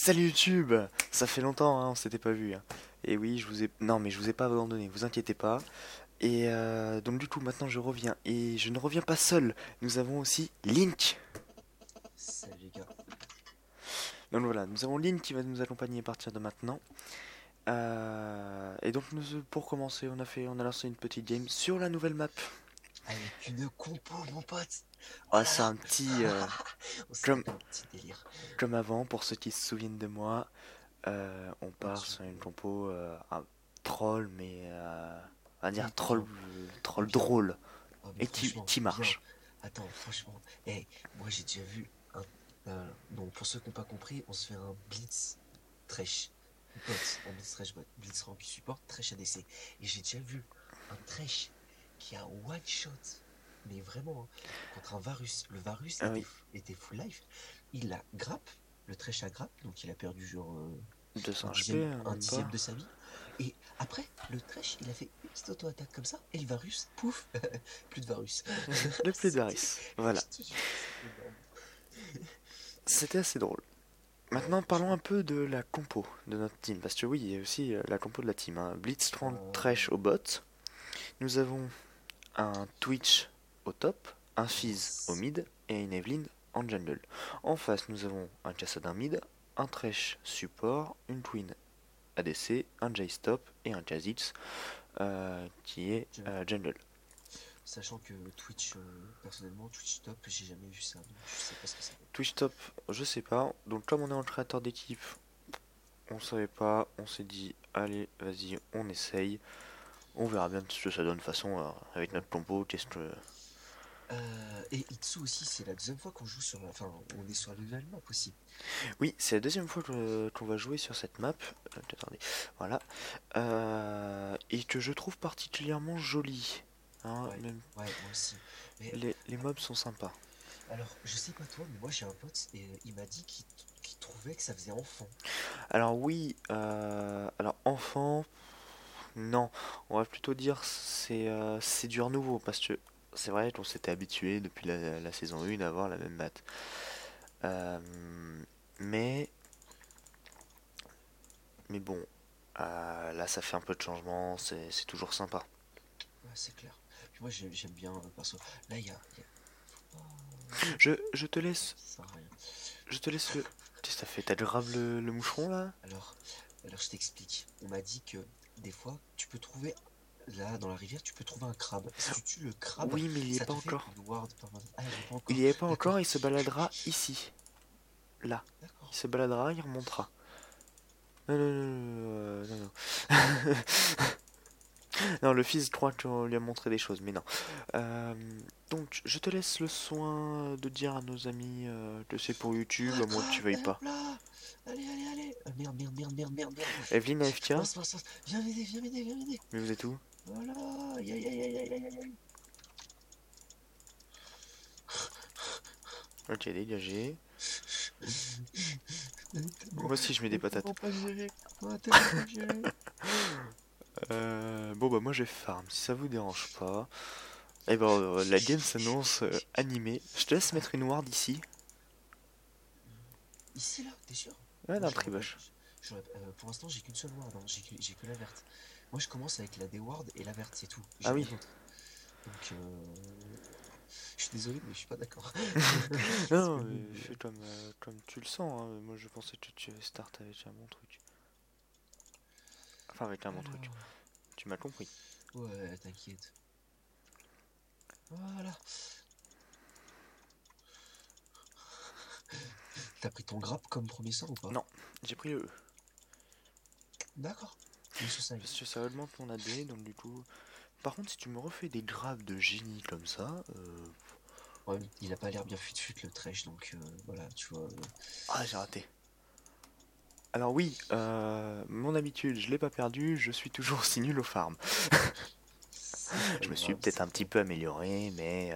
Salut YouTube! Ça fait longtemps, hein, on s'était pas vu, hein. Et oui, je vous ai... Non, mais je vous ai pas abandonné, vous inquiétez pas. Et donc du coup, maintenant je reviens. Et je ne reviens pas seul. Nous avons aussi Link. Salut les gars. Donc voilà, nous avons Link qui va nous accompagner à partir de maintenant. Et donc pour commencer, on a lancé une petite game sur la nouvelle map. Avec une compo, mon pote. Oh Ah, là c'est là. un petit... On s'est comme, tapé un petit délire. comme avant, pour ceux qui se souviennent de moi, on part Ok. sur une compo un troll, mais on va dire Mais troll, bien. Mais troll bien. drôle. Oh mais Et franchement, qui bien. marche. Attends, franchement. Moi j'ai déjà vu un. Bon, pour ceux qui n'ont pas compris, on se fait un blitz Thresh. Bot. Un blitz Thresh bot. Blitz rank support, Thresh ADC. Et j'ai déjà vu un Thresh qui a one shot. Mais vraiment, hein, contre un Varus. Le Varus Ah oui, était full life. Il a grappe. Le Thresh a grappe. Donc il a perdu genre 200 HP, un même dixième pas. de sa vie. Et après, le Thresh, il a fait une petite auto-attaque comme ça. Et le Varus, pouf, plus de Varus. Le plus de C'était. Varys. Je Voilà. te jure, c'était énorme. C'était assez drôle. Ouais, Maintenant, parlons un franchement. peu de la compo de notre team. Parce que oui, il y a aussi la compo de la team, hein. Blitzcrank Trash Euh, au bot. Nous avons un Twitch au top, un Fizz au yes. mid et une Evelyn en jungle. En face, nous avons un Kassadin mid, un Thresh support, une Twin ADC, un J-Stop et un Kha'Zix qui est Jungle. jungle. Sachant que Twitch, personnellement, Twitch top, j'ai jamais vu ça. Donc je sais pas ce que ça veut. Twitch top, je sais pas. Donc comme on est en créateur d'équipe, on savait pas. On s'est dit, allez, vas-y, on essaye. On verra bien ce que ça donne. De toute façon, avec Ouais. notre compo, qu'est-ce que... Et Itsu aussi, c'est la deuxième fois qu'on joue sur la. Enfin, on est sur la nouvelle map aussi. Oui, c'est la deuxième fois qu'on va jouer sur cette map. Attendez, voilà. Et que je trouve particulièrement jolie. Hein, Ouais, même ouais, moi aussi. Mais les mobs sont sympas. alors, je sais pas toi, mais moi j'ai un pote et il m'a dit qu'il trouvait que ça faisait enfant. Alors oui, alors enfant, non, on va plutôt dire c'est du renouveau parce que c'est vrai qu'on s'était habitué depuis la saison 1 d'avoir la même map. Euh, mais mais bon, là ça fait un peu de changement, c'est toujours sympa. Ouais, c'est clair. Puis moi j'aime bien perso. Là faut Je te laisse, ça sert à rien. je te laisse le. Qu'est-ce que t'as fait? T'as grave le moucheron là? Alors, alors je t'explique. On m'a dit que des fois tu peux trouver là dans la rivière tu peux trouver un crabe. Si tu tues le crabe, Oui, mais il y est ça pas te fait encore. une ward permanente. Ah, il est pas Il encore. y est pas encore, D'accord. il se baladera ici, là. Il D'accord. se baladera, il remontera. Non, non, non, non, non. Non, le fils croit qu'on lui a montré des choses, mais non. Euh, donc, je te laisse le soin de dire à nos amis que c'est pour YouTube, Un à moins que tu crabe, veuilles hop pas. là. Allez, allez, allez. Merde, merde, merde, merde, merde, merde. Evelyne AFK, Mince, mince, mince. Viens m'aider, viens m'aider, viens m'aider. mais vous êtes où? Voilà. Aïe, aïe, aïe, aïe, aïe, aïe, aïe. Ok, dégagé. Tellement, Moi aussi, je mets des patates. tellement pas géré. Ouais, tellement pas géré. Bon, bah, moi, je farm, si ça vous dérange pas. Et ben, la game s'annonce animée. Je te laisse mettre une ward ici. Ici, là, t'es sûr? Ouais, Moi, dans le tribush. pour l'instant, j'ai qu'une seule ward, hein. J'ai que la verte. Moi, je commence avec la D-ward et la verte, c'est tout. Ah J'ai rien oui. d'autre. Donc, je suis désolé, mais je suis pas d'accord. Parce que Non, même. fais comme tu le sens, hein. Moi, je pensais que tu start avec un bon truc. Enfin, avec un bon truc. Alors. Tu m'as compris. Ouais, t'inquiète. Voilà. T'as pris ton grappe comme premier sort ou pas? Non, j'ai pris le E. D'accord. Mais ça y est. Parce que ça augmente mon AD, donc du coup... Par contre, si tu me refais des graves de génie comme ça... Ouais, il a pas l'air bien fut-fut le trèche, donc voilà, tu vois. Ah, j'ai raté. Alors oui, mon habitude, je l'ai pas perdu, je suis toujours aussi nul au farm. C'est pas Je me suis grave, peut-être c'est un pas petit grave. peu amélioré, mais...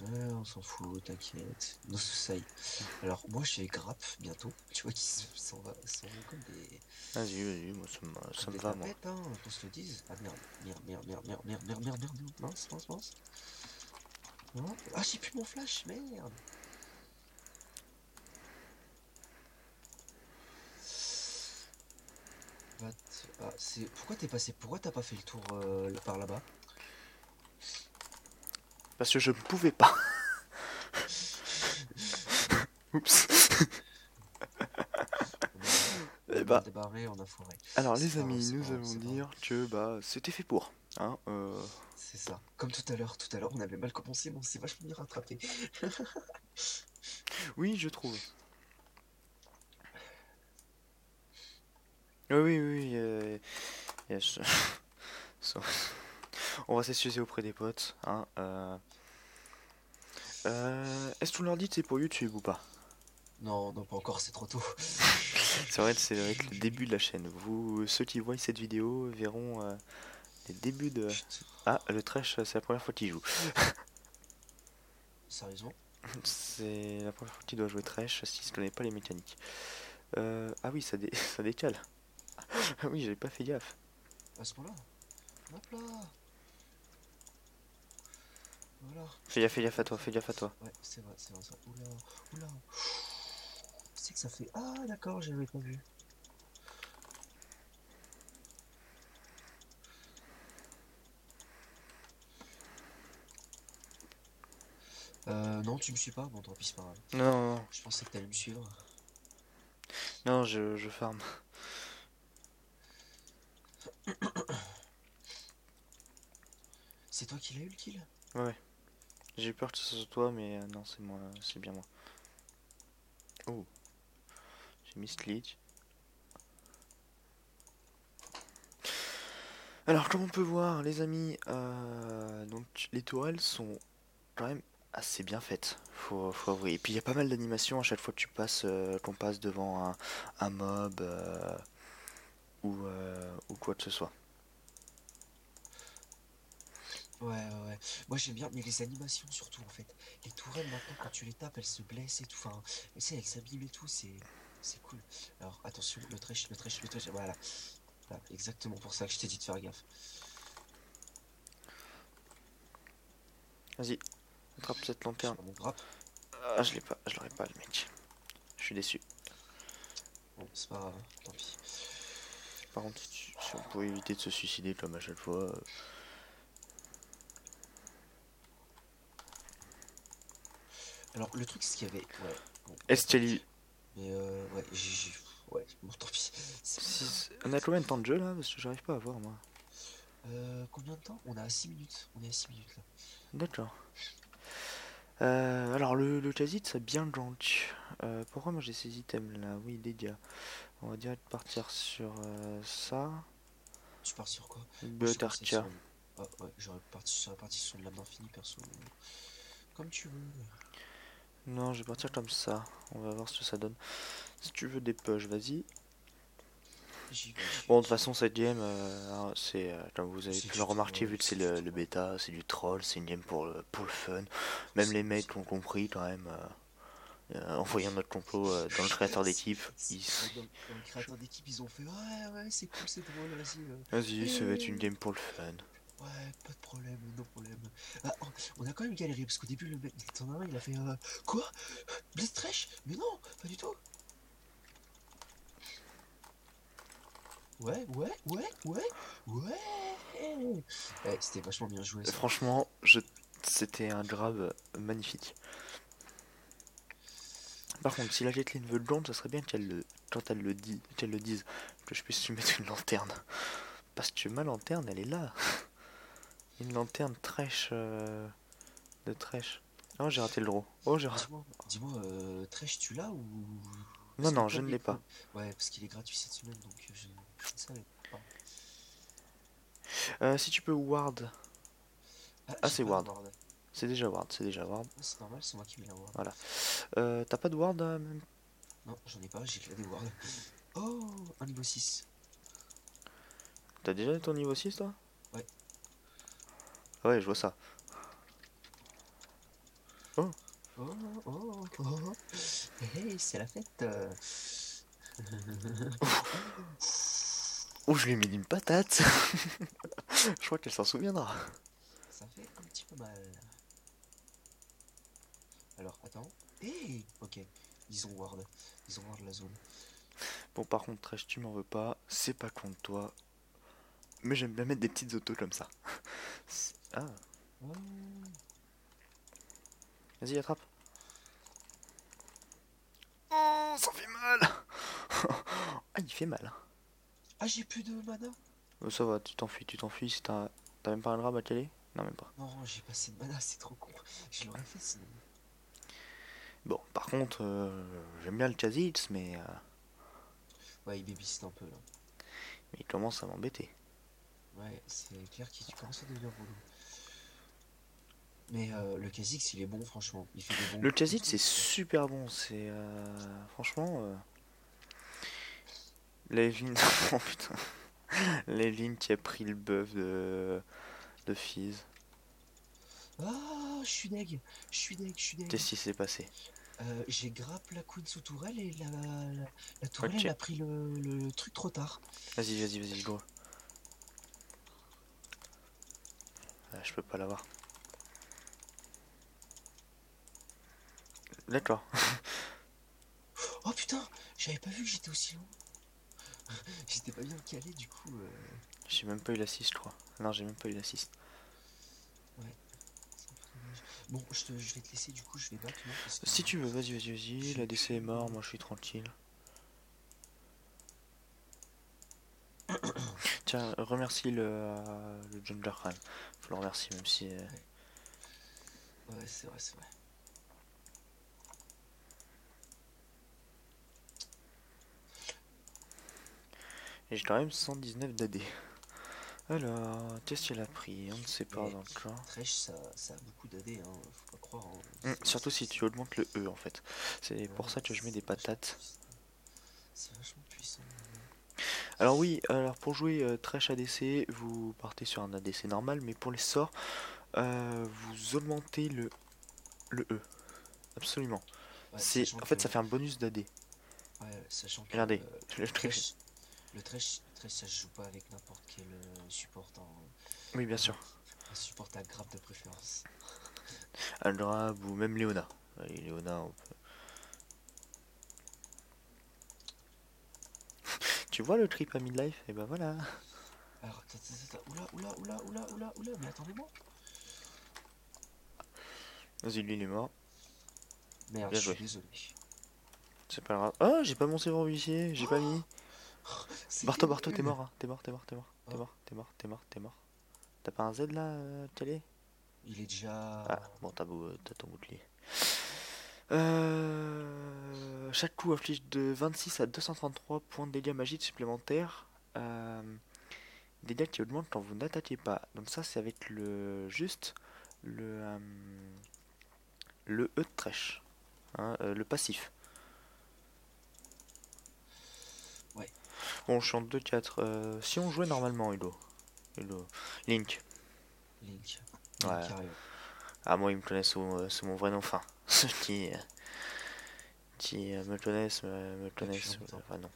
Ouais, on s'en fout, t'inquiète. No soucis. Alors, moi, j'ai grappe bientôt. Tu vois, qui s'en vont Vas-y, vas-y, moi comme ça me des va, moi. tapettes, hein, qu'on se le dise. Ah merde, merde, merde, merde, merde, merde, merde, merde, merde, merde, mince, mince, mince. Hop. Ah, j'ai plus mon flash, merde. C'est... Pourquoi t'es passé? Pourquoi t'as pas fait le tour par là-bas? Parce que je ne pouvais pas. Oups. On Eh a mal bah, débarré, on a foiré. alors C'est les pas grave, amis, c'est pas nous grave, allons c'est pas grave. dire que bah c'était fait pour. Hein, C'est ça. Comme tout à l'heure, on avait mal commencé, mais on s'est vachement bien rattrapé. Oui, je trouve. Oui, oui, oui. Yes. So- On va s'excuser auprès des potes. Hein, est-ce que vous leur dites c'est pour YouTube ou pas? Non, non, pas encore, c'est trop tôt. C'est vrai, ça va être le début de la chaîne. Vous, ceux qui voient cette vidéo verront les débuts de. Chut, Ah, le Thresh, c'est la première fois qu'il joue. sérieusement? C'est la première fois qu'il doit jouer Thresh s'il ne connaît pas les mécaniques. Ah oui, ça décale. Ah oui, j'avais pas fait gaffe. À ce moment-là? Hop là! Voilà, je te Fais fais gaffe à toi, confiance. fais gaffe à toi. Ouais, c'est vrai, ça. Oula, oula. C'est que ça fait. Ah, d'accord, j'avais pas vu. Non, tu me suis pas? Bon, tant pis, c'est pas grave. Non, non, non, Je pensais que t'allais me suivre. non, je farm. C'est toi qui l'as eu le kill? Ouais, ouais. J'ai eu peur que ce soit toi, mais non, c'est moi, c'est bien moi. Oh, j'ai mis Slit. Alors, comme on peut voir, les amis, donc les tourelles sont quand même assez bien faites, faut avouer. Et puis il y a pas mal d'animations à chaque fois que tu passes, qu'on passe devant un mob ou quoi que ce soit. Ouais, ouais, ouais. Moi j'aime bien, mais les animations surtout en fait. Les tourelles maintenant, quand tu les tapes, elles se blessent et tout. Enfin, tu sais, elles s'abîment et tout, c'est cool. Alors attention, le trèche, voilà. Voilà, exactement pour ça que je t'ai dit de faire gaffe. Vas-y, attrape cette Je lanterne. prends mon grappe. Ah, je l'ai pas, je l'aurais pas le mec. Je suis déçu. Bon, c'est pas grave, hein, tant pis. Par contre, si on pouvait éviter de se suicider comme à chaque fois. Alors le truc, c'est qu'il y avait. Ouais, bon, d'accord. Esteli, Mais ouais, ouais, bon, tant pis. C'est pas grave. on a combien de temps de jeu là? Parce que j'arrive pas à voir moi. Combien de temps? On a 6 minutes. On est à 6 minutes là. D'accord. Alors le Khasit c'est bien gank. Pourquoi moi j'ai ces items là? Oui, dégâts. On va direct partir sur ça. Tu pars sur quoi? Moi j'ai pensé Butarka. sur. Ah ouais, j'aurais parti sur une lame d'infini perso. Comme tu veux. Non, je vais partir comme ça. On va voir ce que ça donne. Si tu veux des push, vas-y. J'y vais, j'y Bon, vais, de toute j'y vais. façon, cette game, c'est, comme vous avez C'est pu le du remarquer, vu troll, que c'est c'est du le troll. bêta, c'est du troll, c'est une game pour le fun. Même C'est les c'est- mates ont compris quand même, en voyant notre complot dans le créateur d'équipe. Ouais, dans le créateur d'équipe, ils ont fait ouais, ouais, c'est cool, c'est drôle, vas-y. Vas-y, ça va être une Eh, game pour le fun. ouais, pas de problème, no problème. Ah, on a quand même galéré parce qu'au début, le mec, t'en as un, il a fait quoi? Blitz Trash? Mais non, pas du tout. Ouais, ouais, ouais, ouais, ouais. Ouais, c'était vachement bien joué ça. Franchement, c'était un grab magnifique. Par contre, si la Gatling veut le blonde, ça serait bien quand elle le dit, qu'elle le dise, que je puisse lui mettre une lanterne. Parce que ma lanterne, elle est là. Une lanterne trèche de trèche. Oh, j'ai raté le draw. Oh, j'ai raté. Dis-moi, Tresh, tu l'as ou... Non, Parce que non, je comme ne les l'ai pas. points... Ouais, parce qu'il est gratuit cette semaine, donc je ne savais pas. Si tu peux ward. Ah, Ah, j'ai c'est pas de ward. ward. C'est déjà ward, c'est déjà ward. Ah, c'est normal, c'est moi qui mets la ward. Voilà. T'as pas de ward même. Non, j'en ai pas, j'ai que la des wards. Oh, un niveau 6. T'as déjà ton niveau 6 toi? Ouais. Ah ouais, je vois ça. Oh, Oh, oh, oh. Hey, c'est la fête. oh, je lui ai mis une patate. Je crois qu'elle s'en souviendra. Ça fait un petit peu mal. Alors, attends. Hey, ok. Ils ont ward. Ils ont ward la zone. Bon, par contre, Trèche, tu m'en veux pas, c'est pas contre toi, mais j'aime bien mettre des petites autos comme ça. Ah, Oh. vas-y, attrape. Oh, ça fait mal. Ah, il fait mal. Ah, j'ai plus de mana. Ça va, tu t'enfuis si t'as même pas un drap à caler. Non, même pas. Non, j'ai pas assez de mana, c'est trop con. Je l'aurais fait sinon. Bon, par contre, j'aime bien le Kha'Zix, Ouais, il babysit un peu là. mais il commence à m'embêter. Ouais, c'est clair qu'il commence à devenir relou. Mais le Kha'Zix, il est bon, franchement. Il fait des bons Le coups Kha'Zix, contre. c'est super bon. Franchement. Levin. Oh putain. Levin qui a pris le buff de Fizz. Ah, je suis deg. Je suis deg, je suis deg. Qu'est-ce qui s'est passé? J'ai grappe la queen sous tourelle et la tourelle, Ok. elle a pris le truc trop tard. Vas-y, go. Ah, je peux pas l'avoir. D'accord. Oh putain, j'avais pas vu que j'étais aussi loin. J'étais pas bien calé, du coup. J'ai même pas eu l'assist, je crois. Non, j'ai même pas eu l'assist. Ouais, c'est un peu dommage. Bon, je vais te laisser, du coup, je vais back, moi, parce que Si tu veux, vas-y. j'ai La DC est plus. mort, moi je suis tranquille. Tiens, remercie le Jungler quand même. Faut le remercier, même si. Ouais, ouais, c'est vrai, c'est vrai. Et j'ai quand même 119 d'AD. Alors, qu'est-ce qu'elle a pris? On ne sait pas Mais dans le cas. Thresh, ça a beaucoup d'AD, hein, faut pas croire. Hein. Surtout si tu augmentes le E en fait. C'est Ouais, pour ça que je mets des c'est vachement patates. puissant. C'est vachement puissant. Alors oui, alors pour jouer Thresh ADC, vous partez sur un ADC normal, mais pour les sorts, vous augmentez le E. Absolument. Ouais, sachant En que, fait, ça fait un bonus d'AD. ouais, sachant que Regardez, le le truc. Thresh, le Thresh, ça se joue pas avec n'importe quel support. Oui, bien sûr. Un support à grappe de préférence. Aldrab ou même Léona. Allez, Léona, tu vois le trip à midlife? Et ben voilà. Alors, oula, mais attendez-moi. Vas-y, lui il est mort. Merde, Bien je suis joué. désolé. C'est pas grave. Oh, j'ai pas mon sérum huissier, j'ai pas mis. C'était une T'es U. mort, hein. Oh, T'es mort. T'as pas un Z là, télé? il est déjà. Ah, bon, t'as ton bouclier. Chaque coup inflige de 26 à 233 points de dégâts magiques supplémentaires. Euh, Dégâts qui augmentent quand vous n'attaquez pas. Donc ça, c'est avec le, euh, le E de Thresh, hein, le passif. Ouais, Bon, je suis en 2-4. Si on jouait normalement, Hello. Link. Link. Link Ouais. carrière. Ah, moi, ils me connaissent sous mon vrai nom. Enfin, ceux qui me connaissent, me Depuis connaissent longtemps. enfin non.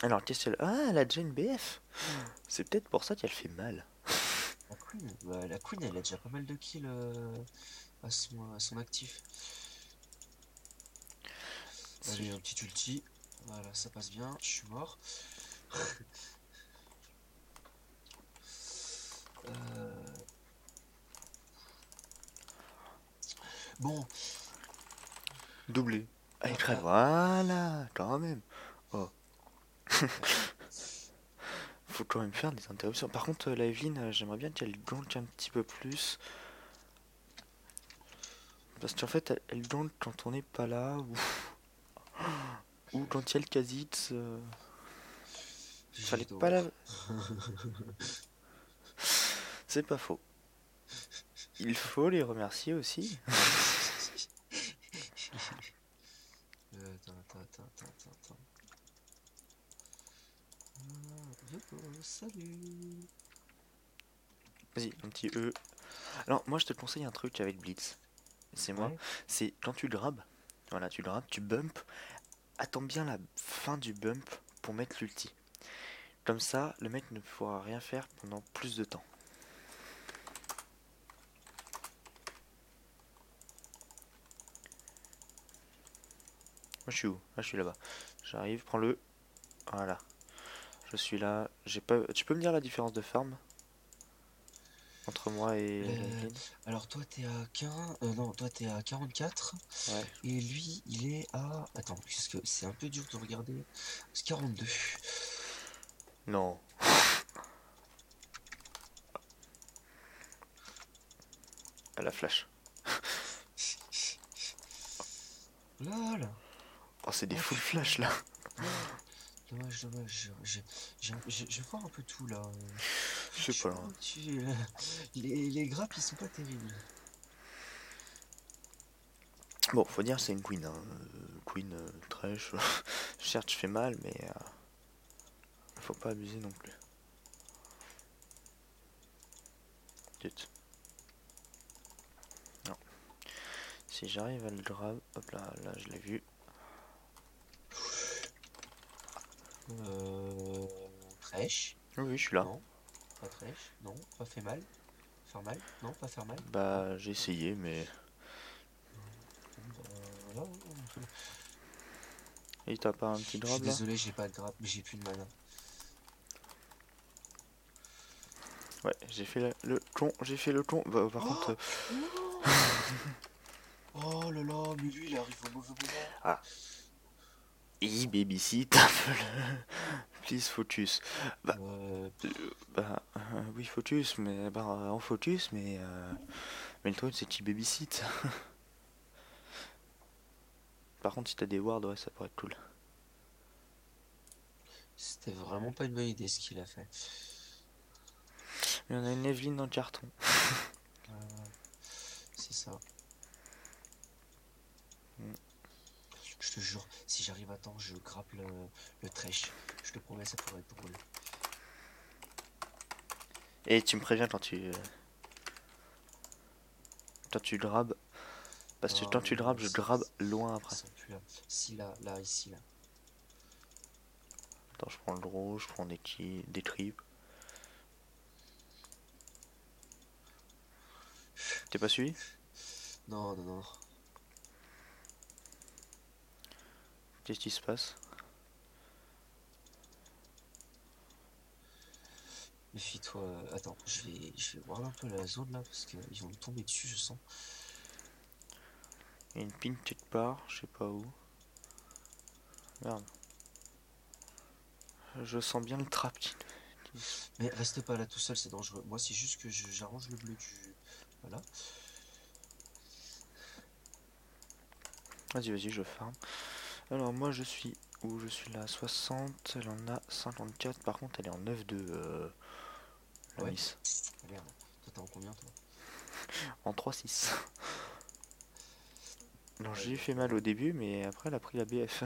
Alors, qu'est-ce qu'elle... Ah, elle a déjà une BF. C'est peut-être pour ça qu'elle fait mal. La Queen, bah, la Queen, elle a déjà pas mal de kills à son actif. Allez, un petit ulti. Voilà, ça passe bien. Je suis mort. Euh, Bon, Doublé. Allez, là, très là, voilà, quand même. Oh, ouais. faut quand même faire des interruptions. Par contre, la Evelyne, j'aimerais bien qu'elle gank un petit peu plus. Parce qu'en fait, elle gank quand on n'est pas là, ou quand il y a le Kha'Zix. J'ai Fallait pas la... d'or. C'est pas faux. Il faut les remercier aussi. Attends. Salut. Vas-y, un petit E. Alors, moi, je te conseille un truc avec Blitz. C'est moi. Ouais. C'est quand tu grabes. Voilà, tu grabes, tu bump. Attends bien la fin du bump pour mettre l'ulti. Comme ça, le mec ne pourra rien faire pendant plus de temps. Moi je suis où? Ah, je suis là-bas. J'arrive, prends-le. Voilà. Je suis là. J'ai pas... Tu peux me dire la différence de farm entre moi et Le- l'Evelyn? Alors toi t'es à 15, non, toi t'es à 44 Ouais. et lui il est à... Attends, parce que c'est un peu dur de regarder. C'est 42. Non. À la flash. Là là. Oh, c'est des Oh full putain. flash là. Oh, dommage, dommage. Je vois un peu tout là. Je sais pas là. Franchement, les grappes ils sont pas terribles. Bon, faut dire c'est une queen. Hein. Queen trash. Certes, je fais mal, mais faut pas abuser non plus. Zut. Non. Si j'arrive à le grab, hop là, là je l'ai vu. Euh... Trèche. Oui, oui, je suis là. Non, pas trèche. Non, pas fait mal. Faire mal. Non, pas faire mal. Non. Bah, j'ai essayé, mais. Bon, bah, voilà. Et t'as pas un petit Je suis drop là? désolé, j'ai pas de grappe, mais j'ai plus de mana. Ouais, j'ai fait le con, j'ai fait le con. Bah, par contre, Oh non. Oh là là, mais lui il arrive au mauvais moment. ah, babysit un peu le. Please focus. Bah, Euh, euh, bah, oui, focus, mais bah, en focus, mais le truc c'est qu'il babysit. Par contre, si t'as des wards, ouais, ça pourrait être cool. C'était vraiment pas une bonne idée ce qu'il a fait. Il y en a une Evelyn dans le carton. Euh, c'est ça. Mm. Je te jure, si j'arrive à temps, je grappe le trèche. Je te promets, ça pourrait être drôle. Et tu me préviens quand tu grabes. Parce que Non, quand non, tu non, grabes, je grabe loin ils après. sont plus là. Si, là, là, ici, là. Attends, je prends le draw, je prends des tripes. T'es pas suivi? Non, non, non. Qu'est-ce qui se passe? Méfie-toi. Attends, je vais voir un peu la zone là, parce qu'ils vont me tomber dessus, je sens. Il y a une ping quelque part, je sais pas où. Merde. Je sens bien le trap Mais reste pas là tout seul, c'est dangereux. Moi, c'est juste que j'arrange le bleu du. Voilà. Vas-y, vas-y, je farm. Alors, moi, je suis où? Je suis là à 60. Elle en a 54. Par contre, elle est en 9-2, Ah la ouais? miss. Ah merde. Toi, t'es en combien, toi? En 3-6. Alors, Aïe, j'ai fait aïe, mal au aïe. début, mais après, elle a pris la BF.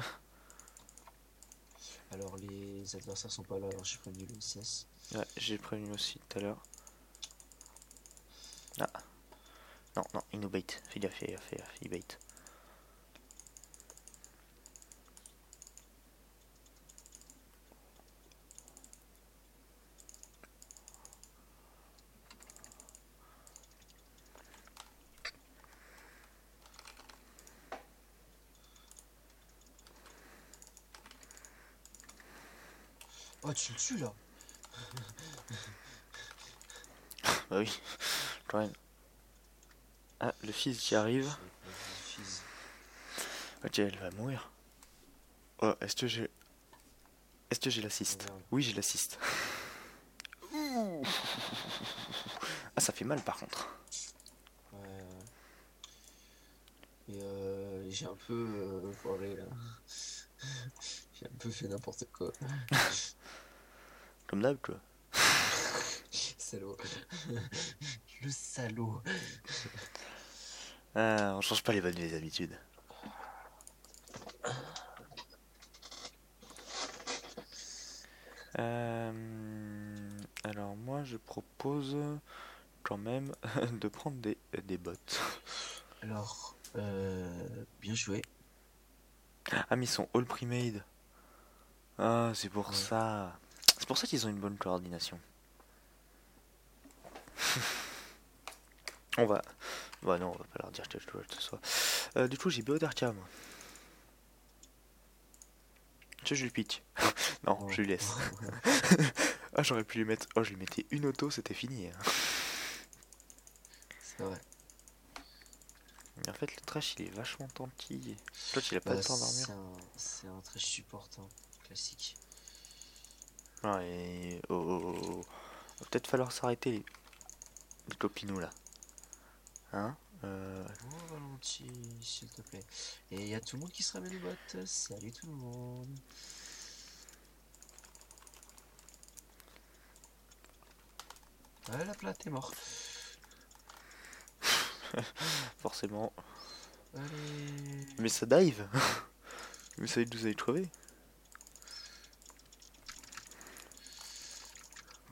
Alors, les adversaires sont pas là, alors j'ai prévenu le CS. Ouais, j'ai prévenu aussi tout à l'heure. Ah, non, non, il nous bait. Fais gaffe, fais gaffe, fais gaffe, il bait. Oh, tu le tues là! Bah oui, quand même. Ah, le fils qui arrive. J'avais pas vu Fizz. Ok, elle va mourir. Oh, est-ce que j'ai. Est-ce que j'ai Oh l'assist? merde. Oui, j'ai l'assist. Ah, ça fait mal par contre. Ouais, ouais. Et j'ai un peu foiré là. J'ai un peu fait n'importe quoi. Comme d'hab, quoi. Salaud. Le salaud. Ah, on change pas les bonnes vieilles habitudes. Alors moi je propose quand même de prendre des bots. Alors, bien joué. Ah mais ils sont all pre-made. Ah c'est pour Ouais. ça. C'est pour ça qu'ils ont une bonne coordination. On va... Ouais non on va pas leur dire quelque chose que ce soit. Du coup j'ai BO d'Arca moi. Tu sais, je lui pique. Non, Non. je lui laisse. Ah, j'aurais pu lui mettre. Oh, je lui mettais une auto, c'était fini, hein. C'est vrai. Mais en fait, le trash, il est vachement tanky. L'autre, il a pas le Bah, temps d'armure. c'est un très support, hein, classique. Ah, et... Oh, oh, oh, oh. Va peut-être falloir s'arrêter, les copinous, là. Hein Oh, volontiers, s'il te plaît. Et il y a tout le monde qui se ramène au bot. Salut tout le monde. Ah, la plate est mort. Forcément. Allez. Mais ça dive. Mais ça vous allez crever.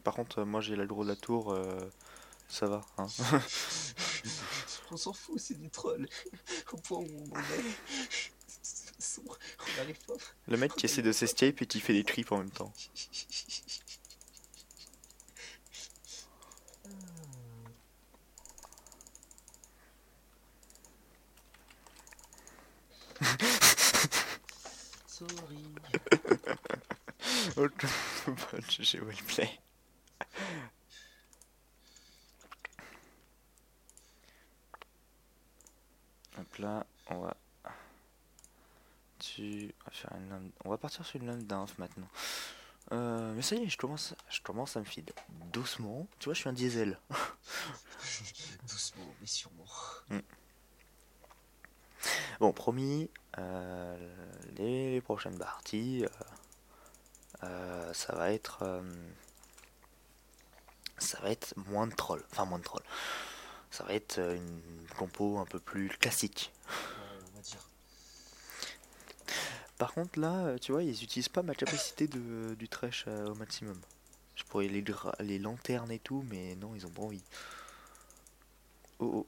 Par contre, moi, j'ai l'aggro de la tour. Ça va, hein. On s'en fout, c'est des trolls. Au point où on en est. De toute façon, on arrive pas. Le mec qui On essaie arrive de pas. s'escape et qui fait des tripes en même temps. Sorry. Oh, j'ai wellplay. Hop là, on va partir sur une lame d'inf maintenant. Mais ça y est, je commence à me feed doucement. Tu vois, je suis un diesel. Doucement, mais sûrement. Mm. Bon, promis, les prochaines parties, ça va être moins de trolls. Enfin, moins de trolls. Ça va être une compo un peu plus classique. Ouais, on va dire. Par contre, là, tu vois, ils utilisent pas ma capacité du trash au maximum. Je pourrais les lanternes et tout, mais non, ils ont pas envie. Oh oh.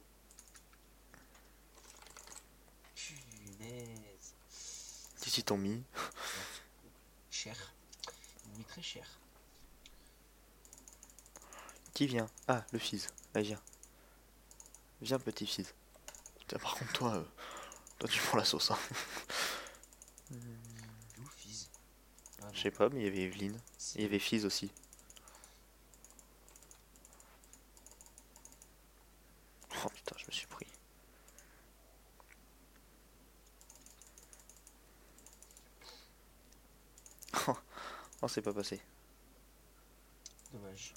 Punaise. Qu'est-ce qu'ils t'ont mis? Cher. Oui, très cher. Qui vient? Ah, le Fizz. Allez, viens. Viens, petit Fizz. Tiens, par contre, toi, tu prends la sauce, hein. D'où Fizz? Ah Je bon. sais pas, mais il y avait Evelyne. C'est Il y avait Fizz aussi. Oh putain, je me suis pris. Oh, c'est pas passé. dommage.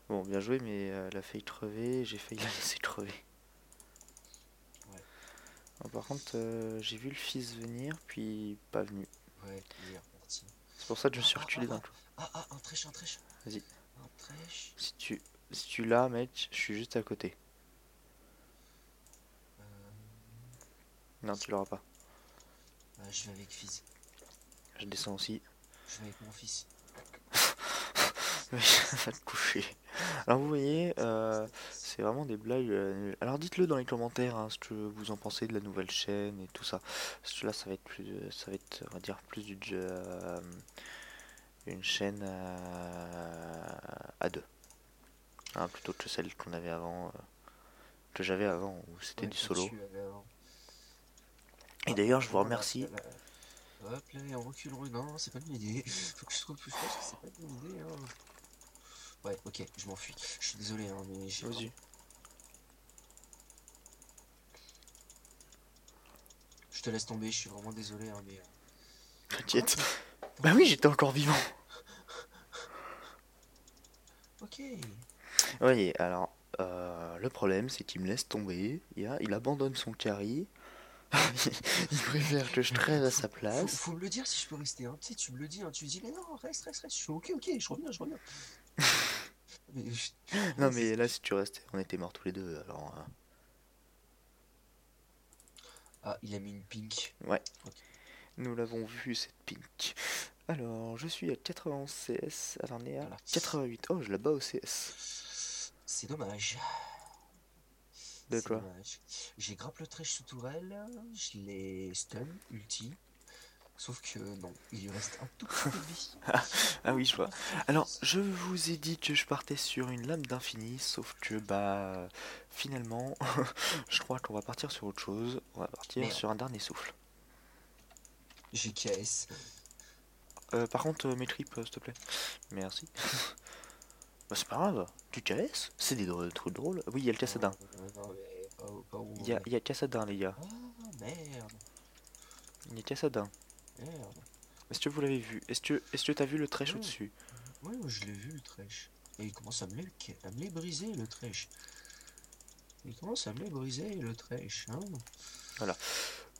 Bon, bien joué, mais elle a failli crever. J'ai failli la laisser crever. Ouais. Bon, par contre, j'ai vu le Fizz venir, puis pas venu. Ouais, il est reparti. C'est pour ça que je me Ah, suis ah, reculé ah, dans le ah, clos. un trèche, un trèche. Vas-y. Un trèche. Si tu l'as, mec, je suis juste à côté. Euh, Non, tu l'auras pas. je vais avec Fizz. Je descends aussi. Je vais avec mon fils. Mais va te coucher. Alors vous voyez, c'est vraiment des blagues nulles. Alors dites-le dans les commentaires, hein, ce que vous en pensez de la nouvelle chaîne et tout ça. Parce que là, ça va être, on va dire, plus une chaîne à deux, hein, plutôt que celle qu'on avait avant, que j'avais avant, où c'était Ouais, du que solo. tu avais avant. Et Ah, d'ailleurs, je vous non, là, remercie. hop, là, et en reculant. Non, c'est pas une bonne idée. Faut que je trouve plus parce que c'est pas une bonne idée, hein. Ouais, ok, je m'enfuis. Je suis désolé, hein, mais j'ai Vas-y. vraiment... Je te laisse tomber, je suis vraiment désolé, hein, mais... Quoi? T'inquiète. Bah oui, j'étais encore vivant. Ok. Oui, alors, le problème, c'est qu'il me laisse tomber. Il abandonne son carry. Il préfère que je trêve à sa place. Faut me le dire si je peux rester, hein. Tu sais, tu me le dis, hein. Tu me dis, mais non, reste, reste, reste. Je fais, ok, ok, je reviens, je reviens. Mais Non, mais là, si tu restais, on était morts tous les deux. Alors, Ah, il a mis une pink. ouais, Ok. nous l'avons vu, cette pink. Alors, je suis à 91 CS. Elle en est à Voilà. 88. Oh, je la bats au CS. C'est dommage. De C'est quoi? dommage. J'ai grappe le trèche sous tourelle. Je l'ai stun, ulti. Sauf que non, il lui reste un tout petit peu de vie. Ah oui, je vois. Un tout Alors, petit. je vous ai dit que je partais sur une lame d'infini, sauf que, bah, finalement, je crois qu'on va partir sur autre chose. On va partir Merde, sur un dernier souffle. j'ai KS. Par contre, mes tripes, s'il te plaît. Merci. Bah, c'est pas grave. Tu casses? C'est des trucs drôles. Oui, il y a le Cassadin. Non, mais pas où on Il y a, est. il y a Cassadin, les gars. Ah, merde, Il y a Cassadin. merde. Est-ce que vous l'avez vu? Est-ce que t'as vu le trèche Ouais, au-dessus? ouais, ouais, je l'ai vu le trèche. Et il commence à me les briser le trèche. Il commence à me les briser le trèche, hein. Voilà.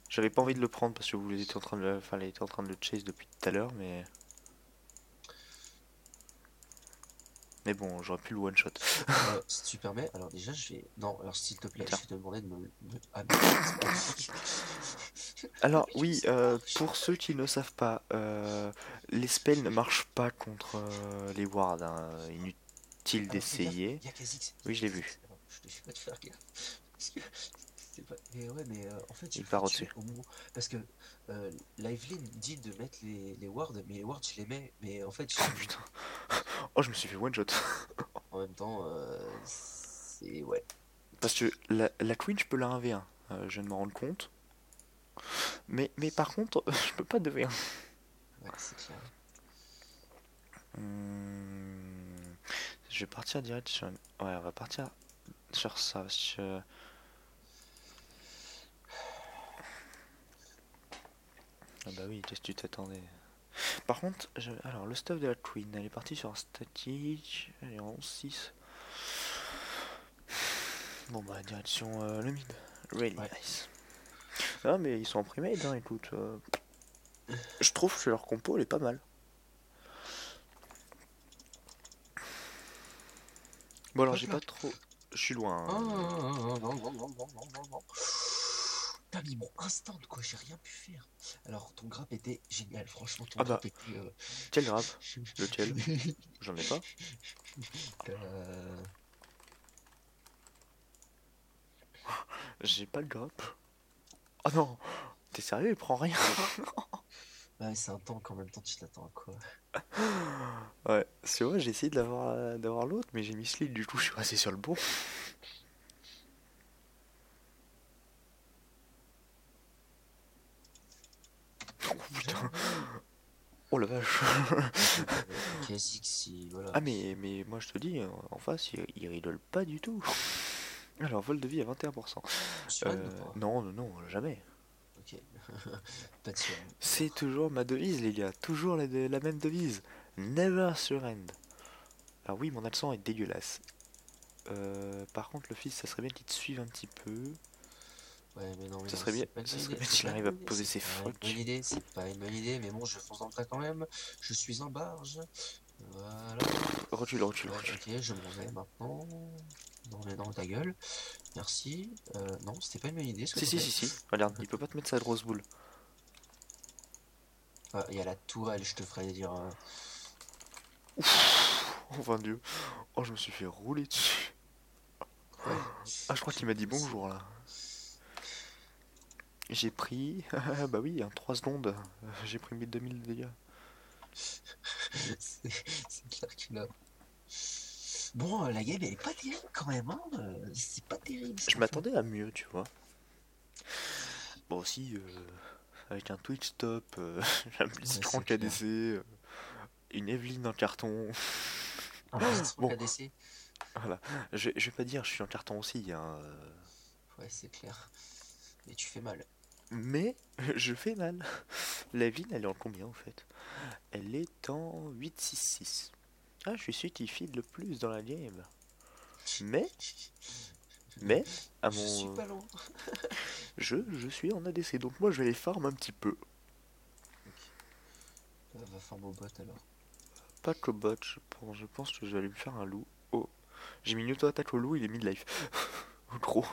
J'avais pas envie de le prendre parce que vous étiez en train de enfin, il était en train de le chase depuis tout à l'heure, mais bon, j'aurais pu le one shot. Si tu permets, alors déjà je vais. Non, alors s'il te plaît, je Tiens. vais te demander de Ah merde. Ah Alors mais je oui, sais pas. pour ceux qui ne savent pas, les spells ne marchent pas contre les wards, hein. Inutile Alors fais gaffe, d'essayer. il y a Kha'Zix, il Oui, y a je l'ai vu. Kha'Zix. Alors, je te fais pas de faire gaffe. Parce que c'est pas. Mais ouais, mais en fait je Il le fais part tuer au-dessus. au moment. Parce que Liveline dit de mettre les wards, mais les wards je les mets. Mais en fait, Oh putain. Oh, je me suis fait one shot. en même temps, c'est. Ouais. Parce que la queen, je peux la 1v1. Je viens de me rendre compte. Mais par contre, je peux pas 2v1. Ouais, c'est clair. Hmm, je vais partir direct sur une... Ouais, on va partir sur ça. Ah bah oui, qu'est-ce que tu t'attendais? Par contre, alors le stuff de la Queen, elle est partie sur un statique. Elle est en 6. Bon bah direction le mid. Really Ouais. nice. Ah mais ils sont en pre-made, hein, écoute. Je trouve que leur compo elle est pas mal. Bon alors Hop j'ai là. pas trop... Je suis loin, Oh, hein, mais... non, non, non, non, non, non, non, non. T'as mis mon instant, quoi, j'ai rien pu faire. Alors, ton grappe était génial, franchement, ton Ah bah, grappe était. quel grab? Lequel? J'en ai pas. Euh, J'ai pas le grab. Oh non! T'es sérieux, il prend rien? Ouais, c'est un tank en même temps, tu t'attends à quoi? Ouais, c'est vrai, j'ai essayé d'avoir l'autre, mais j'ai mis slip, du coup je suis resté sur le bon. Oh putain! Oh la vache! Kha'Zix, si, voilà. Ah mais moi je te dis, en face, il rigole pas du tout. Alors, vol de vie à 21%. Sur N ou pas? Non, non, non, jamais. Ok. Pas de sur N. C'est toujours ma devise, les gars. Toujours la même devise. Never surrender. Alors oui, mon accent est dégueulasse. Par contre, le fils, ça serait bien qu'il te suive un petit peu. Ouais, mais non, mais Ça non, serait bien, c'est pas une ça bonne serait idée, bien c'est qu'il pas une arrive à bonne idée, poser c'est ses pas une bonne frocs. idée, c'est pas une bonne idée, mais bon, je fonce dans le tas quand même. Je suis en barge. Voilà. Recule, recule, Ouais, recule. ok, je m'en vais maintenant. Dans ta gueule. Merci. Non, c'était pas une bonne idée ce que Si, t'as si, fait. si, si. Regarde, il peut pas te mettre sa grosse boule. Ah, il y a la tourelle, je te ferais dire. Oh, mon Dieu. Oh, je me suis fait rouler dessus. Ouais. Ah, je crois qu'il m'a dit bonjour, là. J'ai pris... bah oui, en 3 secondes. J'ai pris 2000 de dégâts. C'est clair que là. Bon, la game elle est pas terrible quand même, hein. C'est pas terrible ce Je qu'on fait. m'attendais à mieux, tu vois. Bon, aussi, avec un Twitch stop, un Ouais, c'est Blitzcrank clair. ADC, une Evelyn en carton. Un Blitzcrank Bon, ADC. voilà. Je vais pas dire, je suis en carton aussi, hein, Ouais, c'est clair. Mais tu fais mal. mais je fais mal. L'Evelyn, elle est en combien en fait? Elle est en 8-6-6. Ah, je suis celui qui feed le plus dans la game. Mais, mais, à Je suis mon... pas loin. je suis en ADC, donc moi je vais les farm un petit peu. Ok. Va farm au bot alors. Pas qu'au bot, je pense que je vais aller me faire un loup. Oh, j'ai mis une auto-attaque au loup, il est mid-life. Gros.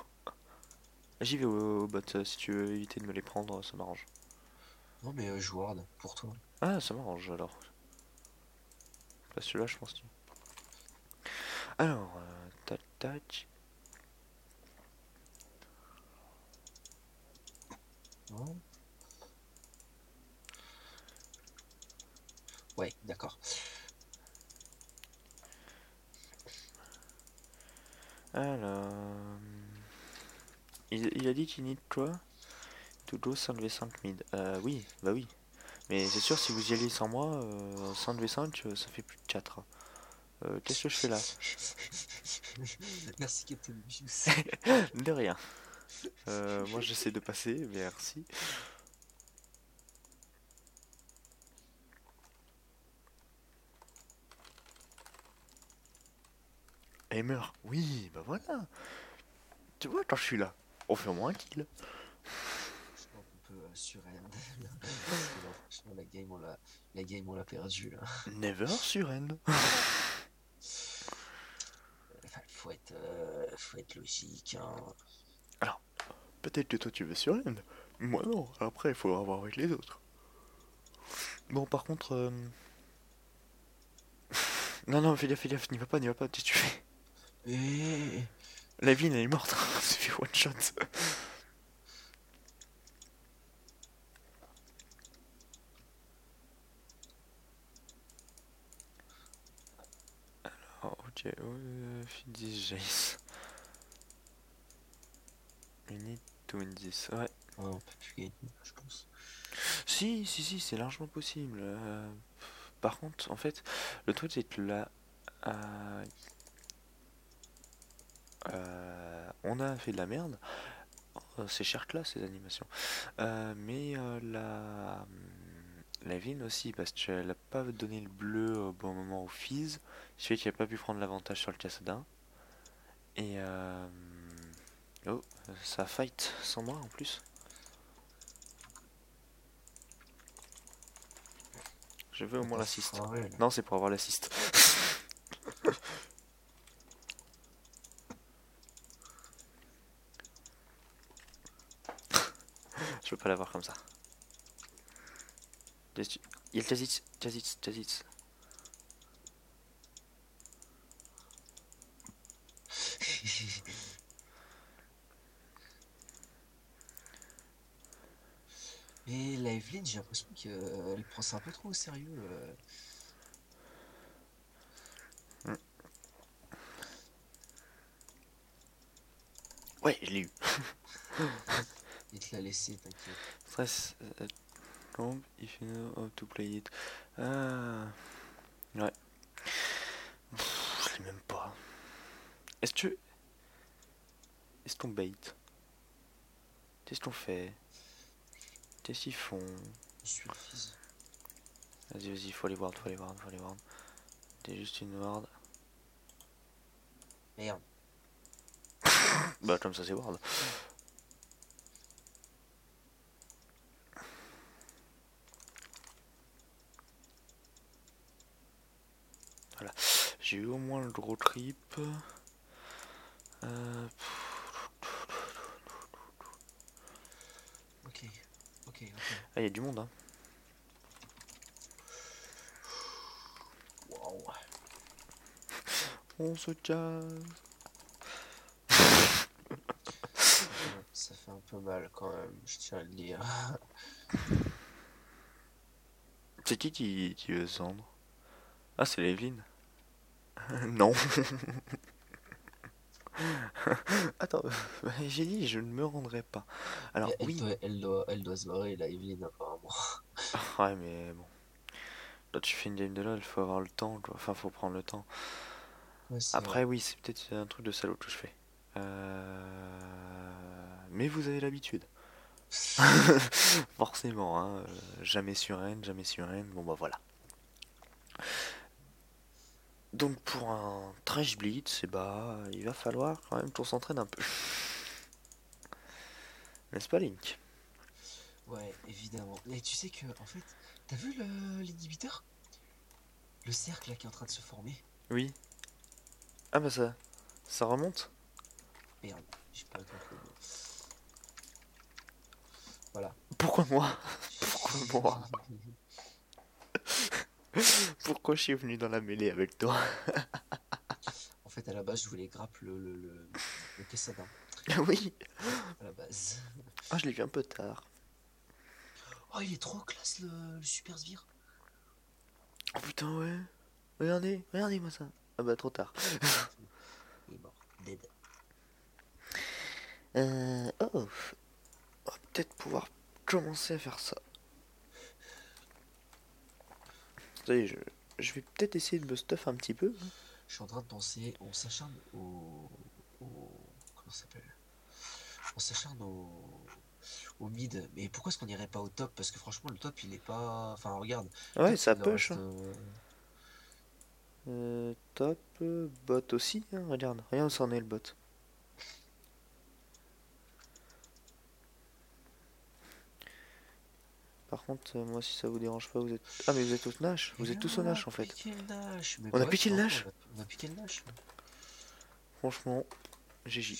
J'y vais au bot, si tu veux éviter de me les prendre, ça m'arrange. Non, mais je ward pour toi. Ah, ça m'arrange alors. Parce que là, je pense que... Alors, tac tac. Ouais. Ouais, d'accord. Alors... il a dit qu'il need quoi? To go Sandv5 mid. Oui, bah oui. Mais c'est sûr, si vous y allez sans moi, Sandv5, ça fait plus de 4. Qu'est-ce que je fais là? Merci Captain Obvious. De rien. Moi j'essaie de passer, merci. Aimer, oui, bah voilà. Tu vois, quand je suis là, on fait au moins un kill. Je pense qu'on peut surrend. Parce que là, franchement, la game, on l'a perdu là. Never surrender. Enfin, faut être logique, hein. Alors, peut-être que toi tu veux surrender. Moi non, après il faudra voir avec les autres. Bon, par contre, non, non, fais gaffe, n'y va pas, qu'est-ce que tu fais? Eh, La ville elle est morte, c'est fait one shot. Oh, ok, feed this Jace. We need to win this, ouais. on peut plus gagner, je pense. Si, c'est largement possible. Par contre, en fait, le truc c'est que là, euh, on a fait de la merde. C'est cher classe ces animations. Mais la Vine aussi, parce qu'elle a pas donné le bleu au bon moment au Fizz, ce fait qu'il a pas pu prendre l'avantage sur le Cassadin. Et oh, ça fight sans moi en plus. Je veux au moins T'as l'assist. foiré là. Non, c'est pour avoir l'assist. Je peux pas l'avoir comme ça. Il y a le Kha'Zix. Mais la Evelyn, j'ai l'impression qu'elle prend ça un peu trop au sérieux. Hmm. Ouais, je l'ai eu. Il te l'a laissé, t'inquiète. Stress, comb, if you know how to play it. Ah, ouais. Je l'ai même pas. Est-ce que. Est-ce qu'on bait? Qu'est-ce qu'on fait? Qu'est-ce qu'ils font? Je suis le fils. Vas-y, faut aller ward. T'es juste une ward. Merde. Bah, comme ça, c'est ward. Voilà. J'ai eu au moins le gros trip. Euh, Ok, ok. Ah, il y a du monde, hein. Waouh. On se casse. Ça fait un peu mal quand même, je tiens à le dire. C'est qui veut se vendre? Ah, c'est l'Evelyne. Non. Attends, j'ai dit je ne me rendrai pas. Alors Et elle oui, doit, elle doit, elle doit se barrer, la Evelyn, apparemment. ouais mais bon, là tu fais une game de LoL, il faut avoir le temps, quoi. Enfin faut prendre le temps. Ouais, c'est vrai. Après oui, c'est peut-être un truc de salaud que je fais. Mais vous avez l'habitude. Forcément, hein. Jamais sur N, bon bah voilà. Donc pour un trash blitz, eh bah, il va falloir quand même qu'on s'entraîne un peu. N'est-ce pas Link? Ouais, évidemment. Et tu sais que, en fait, t'as vu l'inhibiteur? Le cercle là qui est en train de se former? Oui. Ah bah ça remonte? Merde, j'ai pas compris le mot. Voilà. Pourquoi moi? Pourquoi moi? Pourquoi je suis venu dans la mêlée avec toi? En fait, à la base, je voulais grappe le Quessadin. Oui. À la base. Ah, je l'ai vu un peu tard. Oh, il est trop classe le super sbire. Oh putain, ouais. Regardez, regardez-moi ça. Ah bah, trop tard. Il est mort. Dead. Oh, on va peut-être pouvoir commencer à faire ça. Ça y est, je vais peut-être essayer de me stuff un petit peu. Je suis en train de penser, on s'acharne comment ça s'appelle? On s'acharne au mid. Mais pourquoi est-ce qu'on irait pas au top? Parce que franchement, le top, il est pas. Enfin, regarde, Ouais, top, ça il leur push, reste. hein. Top, bot aussi, hein, regarde, regarde où ça en est le bot. Par contre, moi si ça vous dérange pas, vous êtes... Ah mais vous êtes au Nash, Et vous êtes tous au là, Nash en fait. piqué le Nash. Mais On a bah ouais, piqué le carrément, Nash. on a piqué le Nash. Franchement, GG.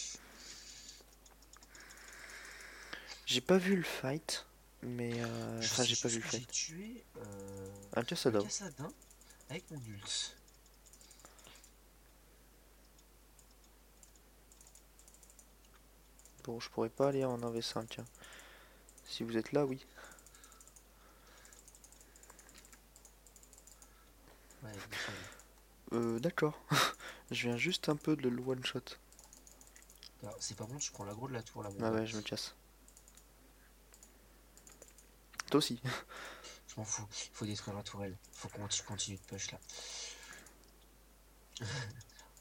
J'ai pas vu le fight, mais Je enfin sais j'ai pas vu juste le que j'ai fight. tué Un le Cassadao. Cassadin avec mon ult. Bon, je pourrais pas aller en 1v5. Hein. Si vous êtes là, oui. Ouais, il me semble. D'accord. Je viens juste un peu de le one shot. Alors, c'est pas bon, je prends l'aggro de la tour là, mon Ah gars. ouais, je me casse. Toi aussi. Je m'en fous, il faut détruire la tourelle. Faut qu'on continue de push là.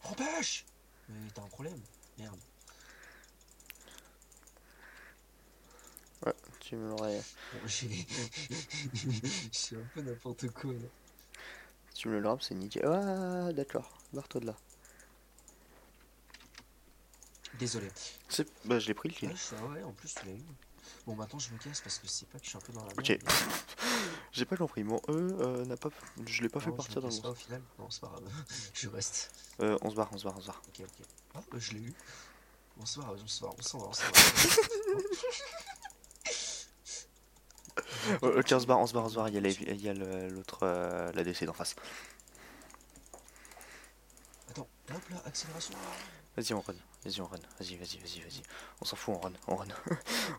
Repêche! Mais t'as un problème? Merde. Ouais, tu me l'aurais... Bon, j'ai. J'ai un peu n'importe quoi là. Tu me le drapes, c'est nickel. Ah, d'accord. Barre-toi de là. Désolé. Bah, je l'ai pris le kill. Ouais, ouais, en plus tu l'as eu. Bon, maintenant je me casse parce que c'est pas que je suis un peu dans la Ok. merde là. J'ai pas compris. Bon, eux, n'a pas... je l'ai pas fait Non, je me partir dans le casse pas monstre. au final. Non, c'est pas grave. Je reste. On se barre, on se barre, on se barre. Ok, ok. Ah, je l'ai eu. On se va, on se va, on s'en va, on s'en va. Hop. On va bien Ok, on se barre, continuer. on se On barre, va on se bien barre. continuer. Il y a l'autre, la DC d'en face. Attends, hop là, accélération. Vas-y, on run. Vas-y, on run. Vas-y, vas-y, vas-y, vas-y. On s'en fout, on run, on run.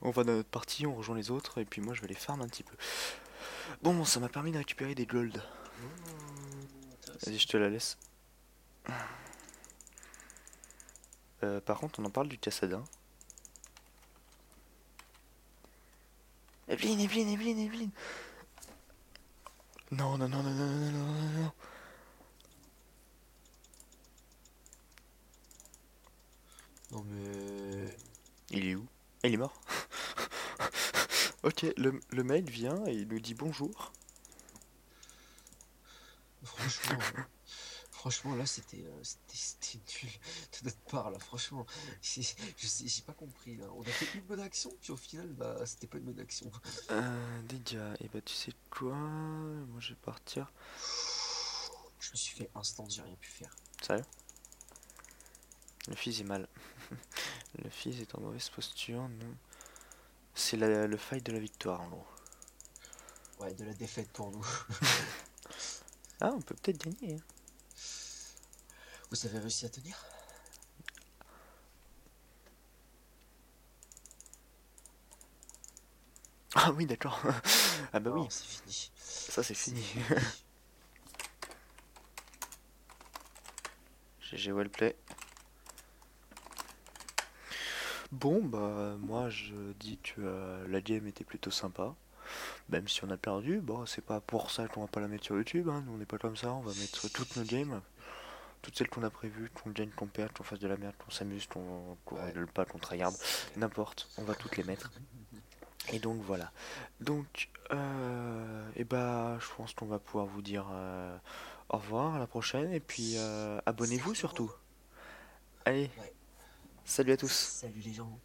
On va dans notre partie, on rejoint les autres, et puis moi je vais les farm un petit peu. Bon, ça m'a permis de récupérer des gold. Vas-y, Intéressant. je te la laisse. Par contre, on en parle du Cassadin. Evelyne, Evelyne, Evelyne, Evelyne. Non, non, non, non, non, non, non, non, non. Non mais. Il est où? Il est mort. Ok, le mail vient et il nous dit bonjour. Franchement. Franchement, là, c'était nul de notre part, là. Franchement, j'ai pas compris, là. On a fait une bonne action, puis au final, bah, c'était pas une bonne action. Dégâts. Et bah, tu sais quoi? Moi, je vais partir. Je me suis fait instant, j'ai rien pu faire. Sérieux? Le fils est mal. Le fils est en mauvaise posture. Non. C'est le fight de la victoire, en gros. Ouais, de la défaite pour nous. Ah, on peut peut-être gagner. Hein. Vous avez réussi à tenir? Ah oui, d'accord. Ah bah Non, oui, c'est fini. ça c'est C'est fini. fini. GG Wellplay. Bon, bah, moi je dis que la game était plutôt sympa. Même si on a perdu, bon, c'est pas pour ça qu'on va pas la mettre sur YouTube. Hein. Nous, on n'est pas comme ça. On va mettre toutes nos games, toutes celles qu'on a prévues, qu'on gagne, qu'on perde, qu'on fasse de la merde, qu'on s'amuse, qu'on Ouais, rigole pas, qu'on tryhard, c'est clair. n'importe. On va toutes les mettre. Et donc voilà. Donc, et bah, je pense qu'on va pouvoir vous dire au revoir à la prochaine. Et puis, abonnez-vous Salut tout le surtout. monde. Allez, Ouais, salut à tous. salut les gens.